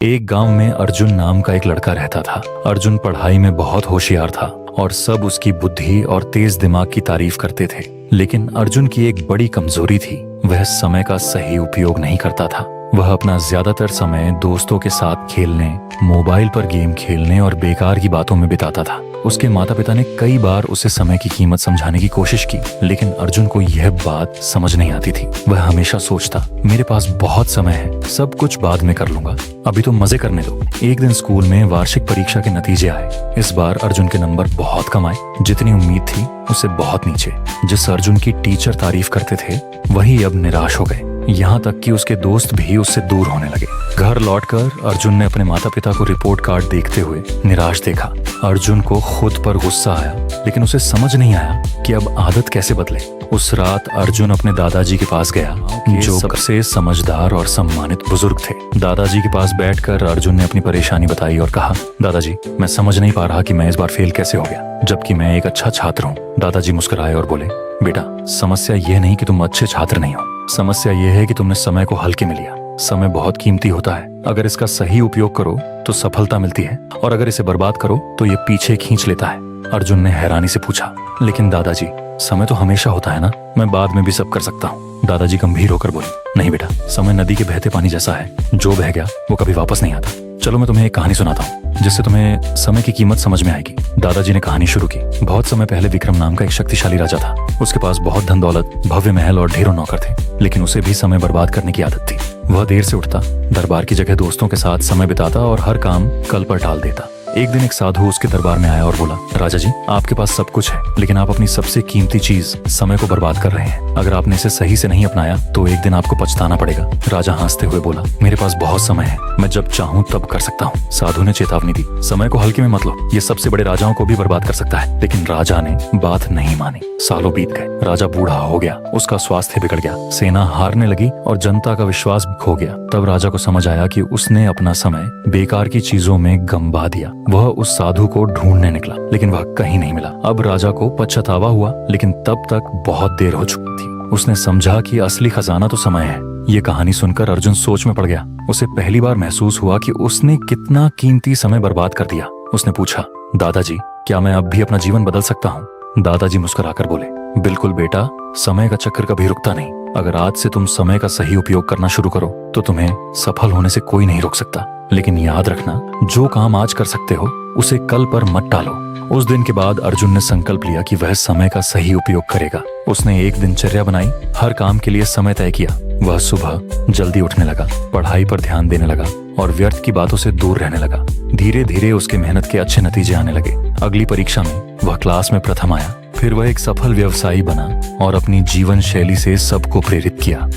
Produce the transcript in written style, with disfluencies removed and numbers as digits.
एक गांव में अर्जुन नाम का एक लड़का रहता था। अर्जुन पढ़ाई में बहुत होशियार था और सब उसकी बुद्धि और तेज दिमाग की तारीफ करते थे। लेकिन अर्जुन की एक बड़ी कमजोरी थी, वह समय का सही उपयोग नहीं करता था। वह अपना ज्यादातर समय दोस्तों के साथ खेलने, मोबाइल पर गेम खेलने और बेकार की बातों में बिताता था। उसके माता पिता ने कई बार उसे समय की कीमत समझाने की कोशिश की, लेकिन अर्जुन को यह बात समझ नहीं आती थी। वह हमेशा सोचता, मेरे पास बहुत समय है, सब कुछ बाद में कर लूंगा, अभी तो मजे करने दो। एक दिन स्कूल में वार्षिक परीक्षा के नतीजे आए। इस बार अर्जुन के नंबर बहुत कम आए, जितनी उम्मीद थी उससे बहुत नीचे। जिस अर्जुन की टीचर तारीफ करते थे वही अब निराश हो गए। यहाँ तक कि उसके दोस्त भी उससे दूर होने लगे। घर लौटकर अर्जुन ने अपने माता पिता को रिपोर्ट कार्ड देखते हुए निराश देखा। अर्जुन को खुद पर गुस्सा आया, लेकिन उसे समझ नहीं आया कि अब आदत कैसे बदले। उस रात अर्जुन अपने दादाजी के पास गया, जो सबसे समझदार और सम्मानित बुजुर्ग थे। दादाजी के पास बैठकर अर्जुन ने अपनी परेशानी बताई और कहा, दादाजी, मैं समझ नहीं पा रहा कि मैं इस बार फेल कैसे हो गया, जबकि मैं एक अच्छा छात्र हूँ। दादाजी मुस्कुराए और बोले, बेटा, समस्या यह नहीं कि तुम अच्छे छात्र नहीं हो, समस्या यह है कि तुमने समय को हल्के में लिया। समय बहुत कीमती होता है, अगर इसका सही उपयोग करो तो सफलता मिलती है, और अगर इसे बर्बाद करो तो ये पीछे खींच लेता है। अर्जुन ने हैरानी से पूछा, लेकिन दादाजी, समय तो हमेशा होता है ना, मैं बाद में भी सब कर सकता हूँ। दादाजी गंभीर होकर बोले, नहीं बेटा, समय नदी के बहते पानी जैसा है, जो बह गया वो कभी वापस नहीं आता। चलो मैं तुम्हें एक कहानी सुनाता हूँ, जिससे तुम्हें समय की कीमत समझ में आएगी। दादाजी ने कहानी शुरू की। बहुत समय पहले विक्रम नाम का एक शक्तिशाली राजा था। उसके पास बहुत धन दौलत, भव्य महल और ढेरों नौकर थे, लेकिन उसे भी समय बर्बाद करने की आदत थी। वह देर से उठता, दरबार की जगह दोस्तों के साथ समय बिताता और हर काम कल पर टाल देता। एक दिन एक साधु उसके दरबार में आया और बोला, राजा जी, आपके पास सब कुछ है, लेकिन आप अपनी सबसे कीमती चीज समय को बर्बाद कर रहे हैं। अगर आपने इसे सही से नहीं अपनाया तो एक दिन आपको पछताना पड़ेगा। राजा हंसते हुए बोला, मेरे पास बहुत समय है, मैं जब चाहूँ तब कर सकता हूँ। साधु ने चेतावनी दी, समय को हल्के में मत लो, ये सबसे बड़े राजाओं को भी बर्बाद कर सकता है। लेकिन राजा ने बात नहीं मानी। सालों बीत गए, राजा बूढ़ा हो गया, उसका स्वास्थ्य बिगड़ गया, सेना हारने लगी और जनता का विश्वास भी खो गया। तब राजा को समझ आया कि उसने अपना समय बेकार की चीजों में गंवा दिया। वह उस साधु को ढूंढने निकला, लेकिन वह कहीं नहीं मिला। अब राजा को पछतावा हुआ, लेकिन तब तक बहुत देर हो चुकी थी। उसने समझा कि असली खजाना तो समय है। ये कहानी सुनकर अर्जुन सोच में पड़ गया। उसे पहली बार महसूस हुआ कि उसने कितना कीमती समय बर्बाद कर दिया। उसने पूछा, दादाजी, क्या मैं अब भी अपना जीवन बदल सकता हूँ? दादाजी मुस्कुराकर बोले, बिल्कुल बेटा, समय का चक्कर कभी रुकता नहीं। अगर आज से तुम समय का सही उपयोग करना शुरू करो तो तुम्हें सफल होने से कोई नहीं रोक सकता। लेकिन याद रखना, जो काम आज कर सकते हो उसे कल पर मत टालो। उस दिन के बाद अर्जुन ने संकल्प लिया कि वह समय का सही उपयोग करेगा। उसने एक दिनचर्या बनाई, हर काम के लिए समय तय किया। वह सुबह जल्दी उठने लगा, पढ़ाई पर ध्यान देने लगा और व्यर्थ की बातों से दूर रहने लगा। धीरे धीरे उसके मेहनत के अच्छे नतीजे आने लगे। अगली परीक्षा में वह क्लास में प्रथम आया। फिर वह एक सफल व्यवसायी बना और अपनी जीवन शैली से सबको प्रेरित किया।